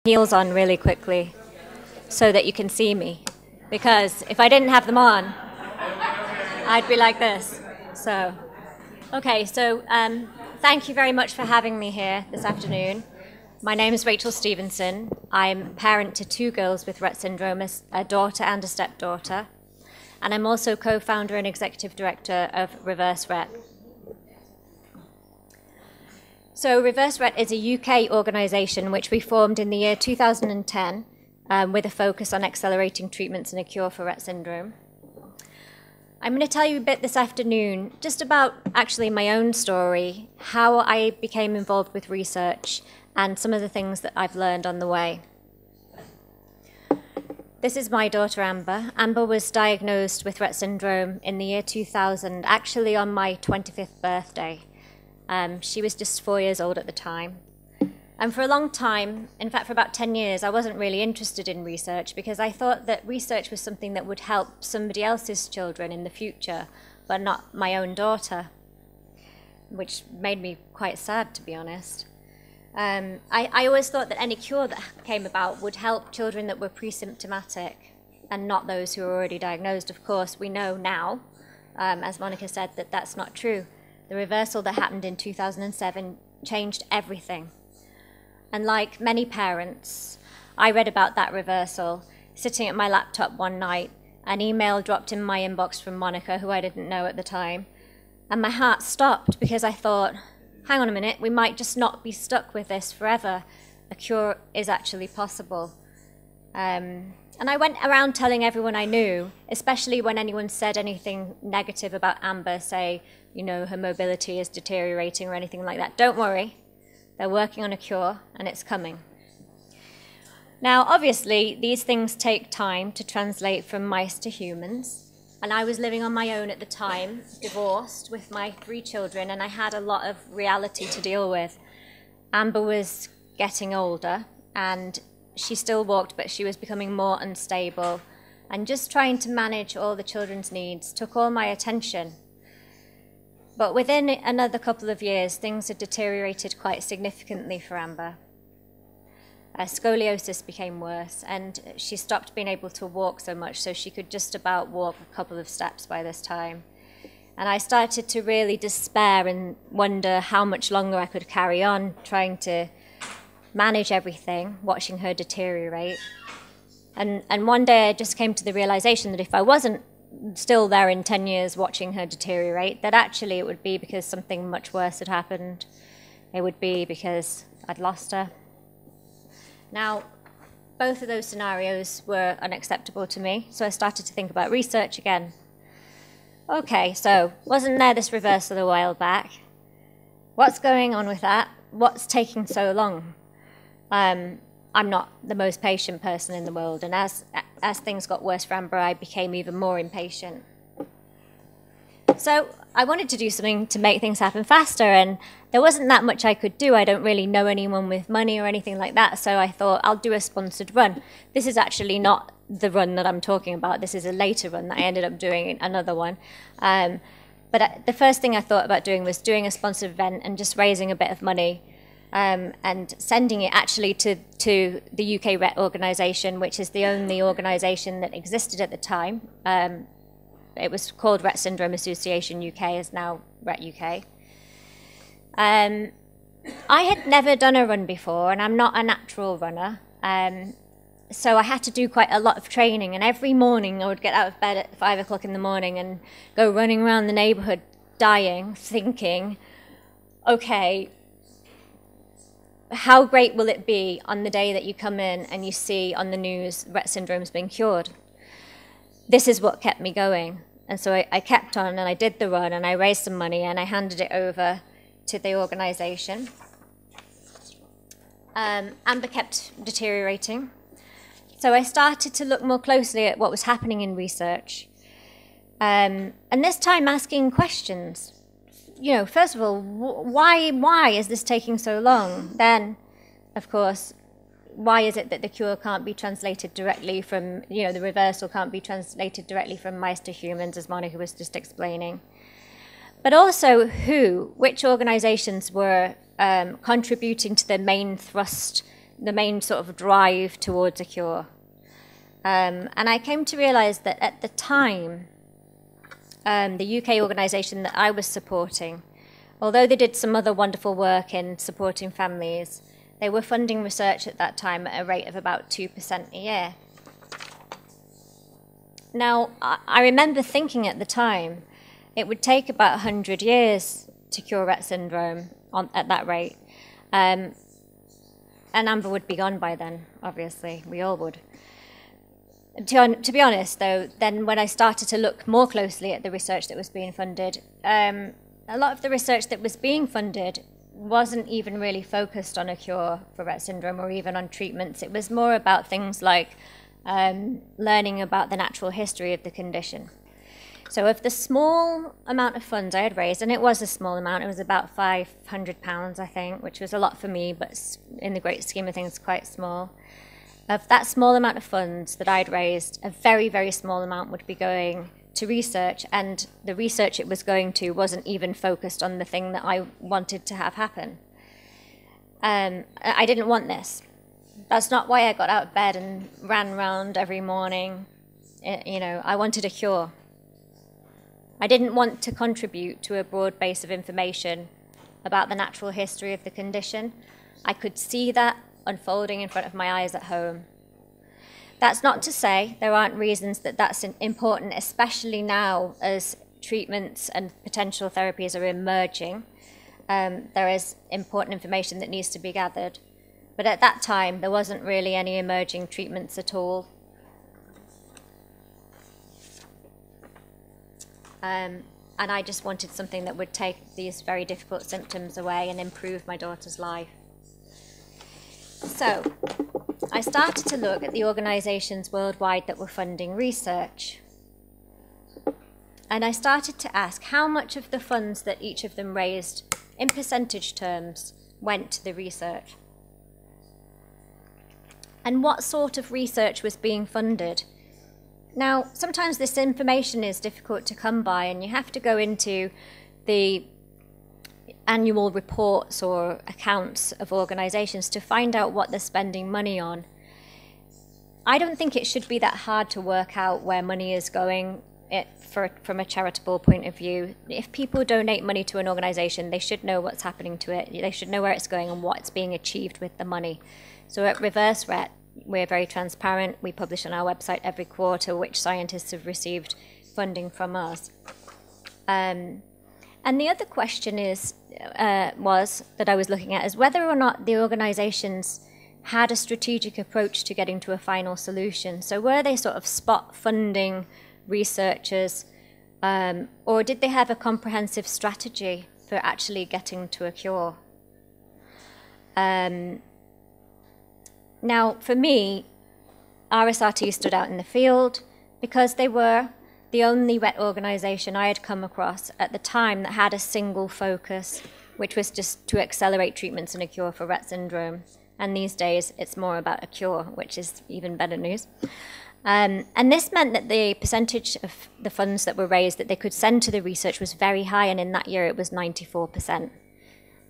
Heels on really quickly so that you can see me, because if I didn't have them on, I'd be like this. So, okay, so thank you very much for having me here this afternoon. My name is Rachel Stevenson. I'm parent to two girls with Rett syndrome, a daughter and a stepdaughter, and I'm also co-founder and executive director of Reverse Rett. So Reverse Rett is a UK organisation which we formed in the year 2010 with a focus on accelerating treatments and a cure for Rett syndrome. I'm going to tell you a bit this afternoon just about actually my own story, how I became involved with research, and some of the things that I've learned on the way. This is my daughter Amber. Amber was diagnosed with Rett syndrome in the year 2000, actually on my 25th birthday. She was just 4 years old at the time. And for a long time, in fact for about 10 years, I wasn't really interested in research because I thought that research was something that would help somebody else's children in the future, but not my own daughter, which made me quite sad, to be honest. I always thought that any cure that came about would help children that were pre-symptomatic and not those who were already diagnosed. Of course, we know now, as Monica said, that that's not true. The reversal that happened in 2007 changed everything. And like many parents, I read about that reversal sitting at my laptop one night. An email dropped in my inbox from Monica, who I didn't know at the time. And my heart stopped because I thought, hang on a minute, we might just not be stuck with this forever. A cure is actually possible. And I went around telling everyone I knew, especially when anyone said anything negative about Amber, say, you know, her mobility is deteriorating or anything like that. Don't worry, they're working on a cure and it's coming. Now, obviously, these things take time to translate from mice to humans. And I was living on my own at the time, divorced with my 3 children, and I had a lot of reality to deal with. Amber was getting older and she still walked, but she was becoming more unstable. And just trying to manage all the children's needs took all my attention. But within another couple of years, things had deteriorated quite significantly for Amber. Scoliosis became worse, and she stopped being able to walk so much, so she could just about walk a couple of steps by this time. And I started to really despair and wonder how much longer I could carry on trying to manage everything, watching her deteriorate. And one day I just came to the realization that if I wasn't still there in 10 years watching her deteriorate, that actually it would be because something much worse had happened. It would be because I'd lost her. Now, both of those scenarios were unacceptable to me, so I started to think about research again. Okay, so wasn't there this reversal a while back? What's going on with that? What's taking so long? I'm not the most patient person in the world, and as things got worse for Amber, I became even more impatient. So I wanted to do something to make things happen faster, and there wasn't that much I could do. I don't really know anyone with money or anything like that, so I thought I'll do a sponsored run. This is actually not the run that I'm talking about. This is a later run that I ended up doing, another one. But the first thing I thought about doing was doing a sponsored event and just raising a bit of money and sending it actually to the UK Rett organisation, which is the only organisation that existed at the time. It was called Rett Syndrome Association UK, is now Rett UK. I had never done a run before, and I'm not a natural runner. So I had to do quite a lot of training, and every morning I would get out of bed at 5 o'clock in the morning and go running around the neighbourhood dying, thinking, okay, how great will it be on the day that you come in and you see on the news Rett syndrome's been cured? This is what kept me going. And so I kept on, and I did the run, and I raised some money, and I handed it over to the organisation. Amber kept deteriorating. So I started to look more closely at what was happening in research. And this time asking questions. You know, first of all, why is this taking so long? Then, of course, why is it that the cure can't be translated directly from, you know, the reversal can't be translated directly from mice to humans, as Monica was just explaining? But also which organizations were contributing to the main thrust the main sort of drive towards a cure. And I came to realize that at the time, the UK organisation that I was supporting, although they did some other wonderful work in supporting families, they were funding research at that time at a rate of about 2% a year. Now, I remember thinking at the time, it would take about 100 years to cure Rett syndrome at that rate. And Amber would be gone by then, obviously. We all would. To be honest, though, then when I started to look more closely at the research that was being funded, a lot of the research that was being funded wasn't even really focused on a cure for Rett syndrome or even on treatments. It was more about things like learning about the natural history of the condition. So of the small amount of funds I had raised, and it was a small amount, it was about £500, I think, which was a lot for me, but in the great scheme of things, quite small. Of that small amount of funds that I'd raised, a very, very small amount would be going to research, and the research it was going to wasn't even focused on the thing that I wanted to have happen. I didn't want this. That's not why I got out of bed and ran around every morning. I wanted a cure. I didn't want to contribute to a broad base of information about the natural history of the condition. I could see that unfolding in front of my eyes at home. That's not to say there aren't reasons that that's important, especially now as treatments and potential therapies are emerging. There is important information that needs to be gathered. But at that time, there wasn't really any emerging treatments at all. And I just wanted something that would take these very difficult symptoms away and improve my daughter's life. So I started to look at the organisations worldwide that were funding research. And I started to ask how much of the funds that each of them raised in percentage terms went to the research. And what sort of research was being funded. Now, sometimes this information is difficult to come by, and you have to go into the annual reports or accounts of organisations to find out what they're spending money on. I don't think it should be that hard to work out where money is going from a charitable point of view. If people donate money to an organisation, they should know what's happening to it. They should know where it's going and what's being achieved with the money. So at Reverse Rett, we're very transparent. We publish on our website every quarter which scientists have received funding from us. And the other question that I was looking at is whether or not the organisations had a strategic approach to getting to a final solution. So were they sort of spot funding researchers, or did they have a comprehensive strategy for actually getting to a cure? Now, for me, RSRT stood out in the field because they were the only Rett organisation I had come across at the time that had a single focus, which was just to accelerate treatments and a cure for Rett syndrome. And these days, it's more about a cure, which is even better news. And this meant that the percentage of the funds that were raised that they could send to the research was very high, and in that year it was 94%.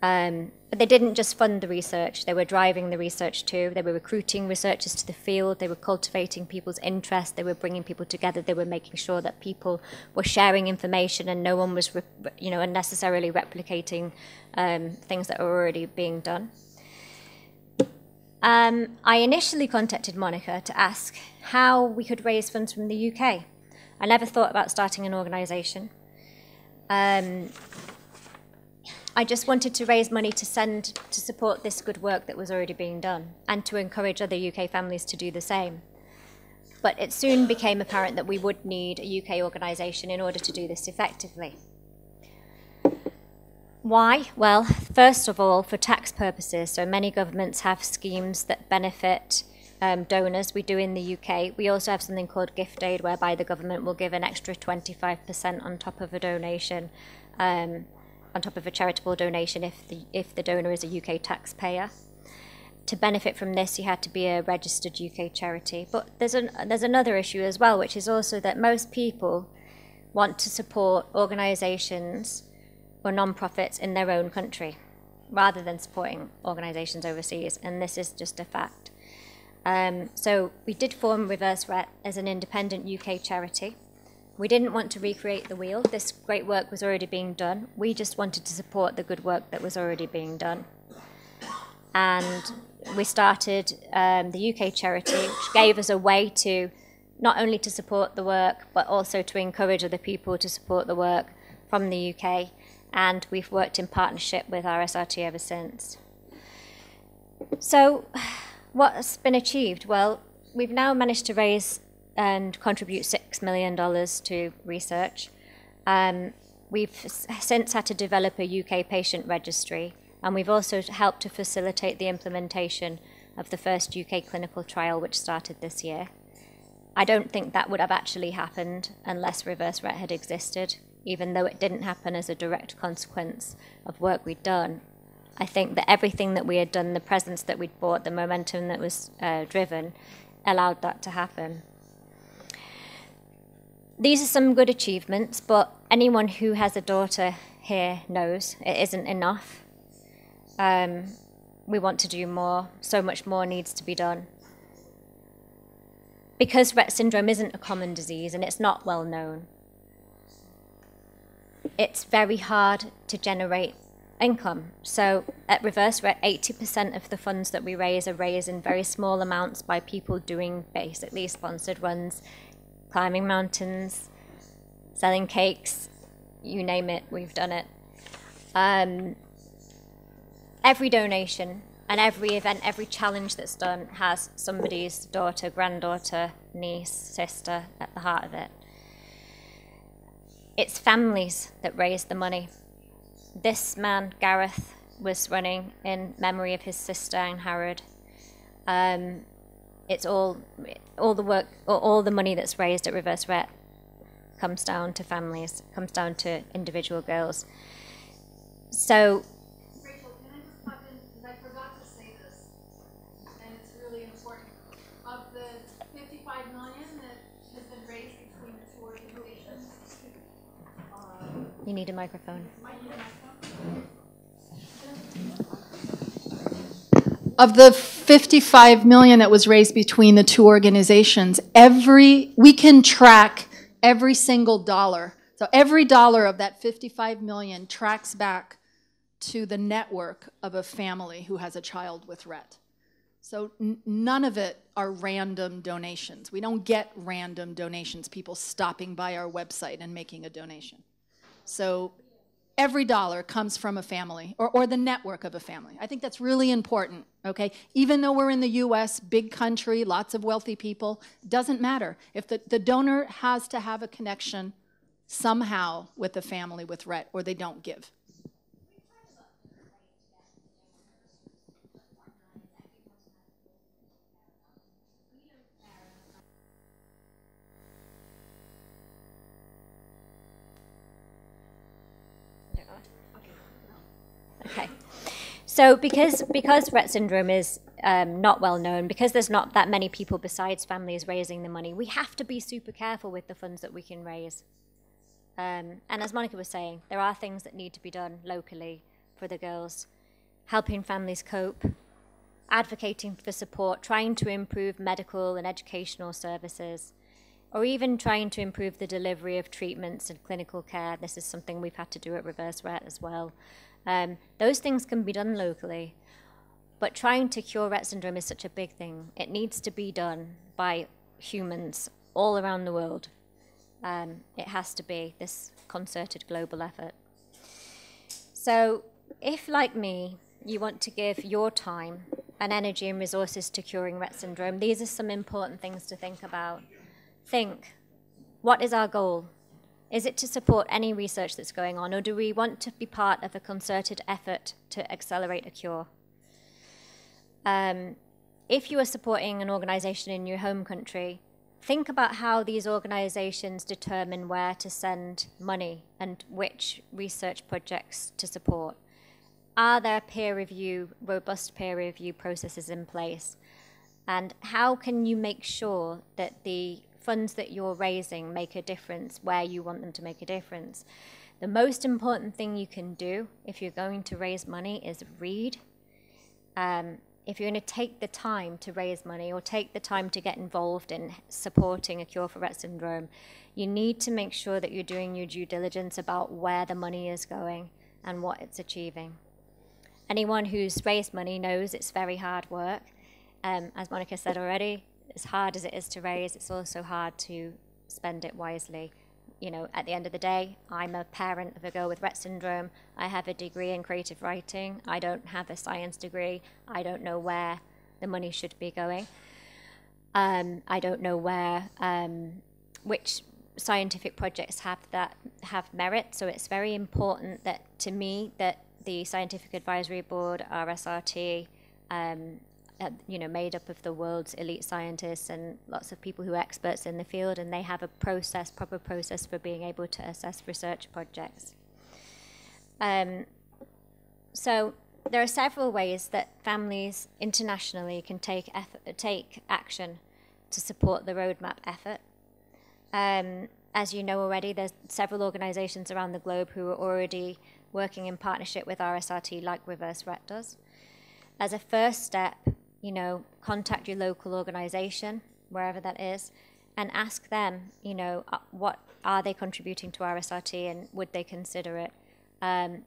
But they didn't just fund the research, they were driving the research too. They were recruiting researchers to the field, they were cultivating people's interest, they were bringing people together, they were making sure that people were sharing information and no one was unnecessarily replicating things that were already being done. I initially contacted Monica to ask how we could raise funds from the UK. I never thought about starting an organisation. I just wanted to raise money to send to support this good work that was already being done and to encourage other UK families to do the same. But it soon became apparent that we would need a UK organisation in order to do this effectively. Why? Well, first of all, for tax purposes. So many governments have schemes that benefit donors. We do in the UK. We also have something called gift aid, whereby the government will give an extra 25% on top of a donation, on top of a charitable donation if the donor is a UK taxpayer. To benefit from this, you had to be a registered UK charity. But there's another issue as well, which is also that most people want to support organisations or non-profits in their own country. rather than supporting organisations overseas, and this is just a fact. So we did form Reverse Ret as an independent UK charity. We didn't want to recreate the wheel. This great work was already being done. We just wanted to support the good work that was already being done. And we started the UK charity, which gave us a way to not only to support the work, but also to encourage other people to support the work from the UK. And we've worked in partnership with RSRT ever since. So what's been achieved? Well, we've now managed to raise and contribute $6 million to research. We've since had to develop a UK patient registry, and we've also helped to facilitate the implementation of the first UK clinical trial, which started this year. I don't think that would have actually happened unless Reverse Ret had existed, even though it didn't happen as a direct consequence of work we'd done. I think that everything that we had done, the presence that we'd brought, the momentum that was driven, allowed that to happen. These are some good achievements, but anyone who has a daughter here knows it isn't enough. We want to do more. So much more needs to be done. Because Rett syndrome isn't a common disease and it's not well known, it's very hard to generate income. So at Reverse Ret, 80% of the funds that we raise are raised in very small amounts by people doing basically sponsored runs, climbing mountains, selling cakes, you name it, we've done it. Every donation and every event, every challenge that's done has somebody's daughter, granddaughter, niece, sister at the heart of it. It's families that raise the money. This man, Gareth, was running in memory of his sister, Anne Harrod. It's all the work, all the money that's raised at Reverse Ret comes down to families, comes down to individual girls. So, Rachel, can I just pop in, because I forgot to say this, and it's really important. Of the $55 million that has been raised between the two organizations, you need a microphone. Of the $55 million that was raised between the two organizations, we can track every single dollar. So every dollar of that $55 million tracks back to the network of a family who has a child with Rett. So none of it are random donations. We don't get random donations, people stopping by our website and making a donation. So every dollar comes from a family or the network of a family. I think that's really important, okay? Even though we're in the US, big country, lots of wealthy people, doesn't matter. If the donor has to have a connection somehow with a family with Rett, or they don't give. Okay. So because Rett syndrome is not well known, because there's not that many people besides families raising the money, we have to be super careful with the funds that we can raise. And as Monica was saying, there are things that need to be done locally for the girls, helping families cope, advocating for support, trying to improve medical and educational services, or even trying to improve the delivery of treatments and clinical care. This is something we've had to do at Reverse Ret as well. Those things can be done locally, but trying to cure Rett syndrome is such a big thing. It needs to be done by humans all around the world. It has to be this concerted global effort. So if, like me, you want to give your time and energy and resources to curing Rett syndrome, these are some important things to think about. Think, what is our goal? Is it to support any research that's going on, or do we want to be part of a concerted effort to accelerate a cure? If you are supporting an organization in your home country, think about how these organizations determine where to send money and which research projects to support. Are there robust peer review processes in place? And how can you make sure that the funds that you're raising make a difference where you want them to make a difference? The most important thing you can do if you're going to raise money is read. If you're going to take the time to raise money or take the time to get involved in supporting a cure for Rett syndrome, you need to make sure that you're doing your due diligence about where the money is going and what it's achieving. Anyone who's raised money knows it's very hard work. As Monica said already, as hard as it is to raise, it's also hard to spend it wisely. You know, at the end of the day, I'm a parent of a girl with Rett syndrome. I have a degree in creative writing. I don't have a science degree. I don't know where the money should be going. I don't know where, which scientific projects have merit. So it's very important that, to me, that the Scientific Advisory Board, RSRT, you know, made up of the world's elite scientists and lots of people who are experts in the field, and they have a process, proper process for being able to assess research projects. So there are several ways that families internationally can take action to support the roadmap effort. As you know already, there's several organizations around the globe who are already working in partnership with RSRT like Reverse Rett does. As a first step, you know, contact your local organization, wherever that is, and ask them, you know, what are they contributing to RSRT and would they consider it?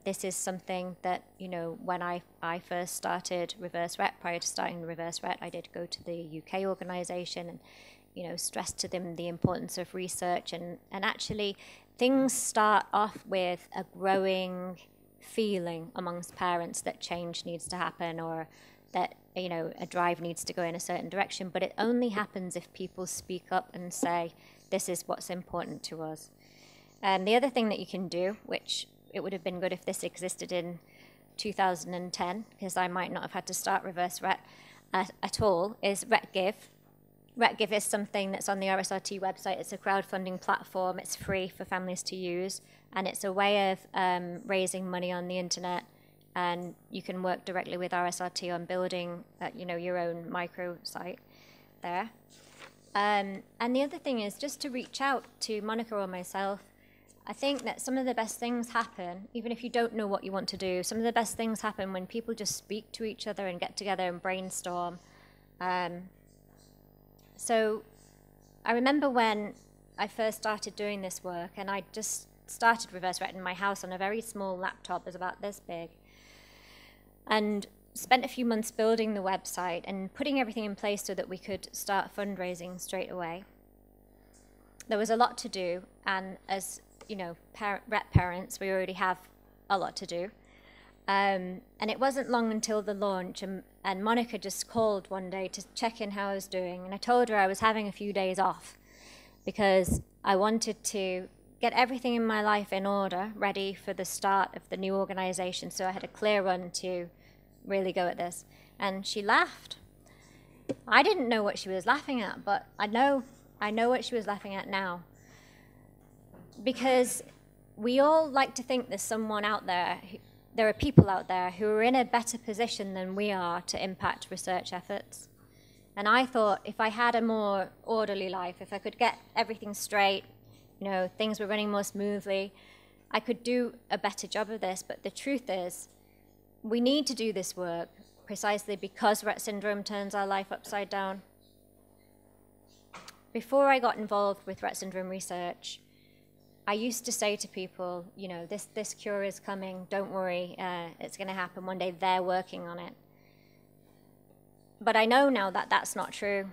This is something that, you know, when I first started Reverse Rett, prior to starting Reverse Rett, I did go to the UK organization and, you know, stress to them the importance of research. And actually, things start off with a growing feeling amongst parents that change needs to happen, or that, you know, a drive needs to go in a certain direction. But it only happens if people speak up and say, this is what's important to us. The other thing that you can do, which it would have been good if this existed in 2010, because I might not have had to start Reverse Rett at all, is RettGive. RettGive is something that's on the RSRT website. It's a crowdfunding platform. It's free for families to use, and it's a way of raising money on the internet. And you can work directly with RSRT on building, you know, your own microsite there. And the other thing is just to reach out to Monica or myself. I think that some of the best things happen, even if you don't know what you want to do, some of the best things happen when people just speak to each other and get together and brainstorm. So I remember when I first started doing this work, and I just started Reverse Rett in my house on a very small laptop, it was about this big, and spent a few months building the website and putting everything in place so that we could start fundraising straight away. There was a lot to do, and as you know, Rett parents, we already have a lot to do. And it wasn't long until the launch, and Monica just called one day to check in how I was doing, and I told her I was having a few days off because I wanted to get everything in my life in order, ready for the start of the new organization, so I had a clear run to really go at this. And she laughed. I didn't know what she was laughing at, but I know what she was laughing at now. Because we all like to think there's someone out there, there are people out there who are in a better position than we are to impact research efforts. And I thought if I had a more orderly life, if I could get everything straight, you know, things were running more smoothly, I could do a better job of this. But the truth is, we need to do this work precisely because Rett syndrome turns our life upside down. Before I got involved with Rett syndrome research, I used to say to people, you know, this cure is coming, don't worry, it's going to happen one day, they're working on it. But I know now that that's not true,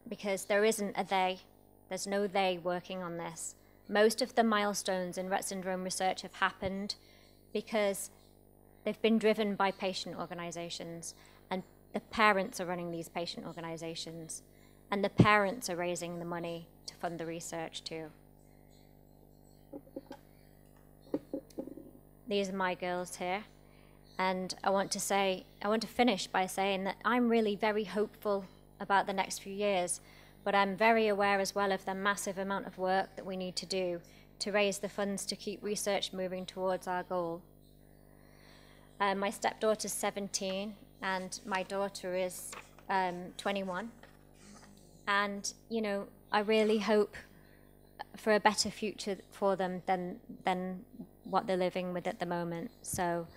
because there isn't a they. There's no they working on this. Most of the milestones in Rett syndrome research have happened because they've been driven by patient organizations, and the parents are running these patient organizations, and the parents are raising the money to fund the research too. These are my girls here, and I want to finish by saying that I'm really very hopeful about the next few years, but I'm very aware as well of the massive amount of work that we need to do to raise the funds to keep research moving towards our goal. My stepdaughter's 17, and my daughter is 21, and you know, I really hope for a better future for them than what they're living with at the moment. So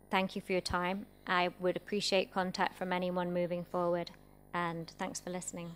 thank you for your time. I would appreciate contact from anyone moving forward, and thanks for listening.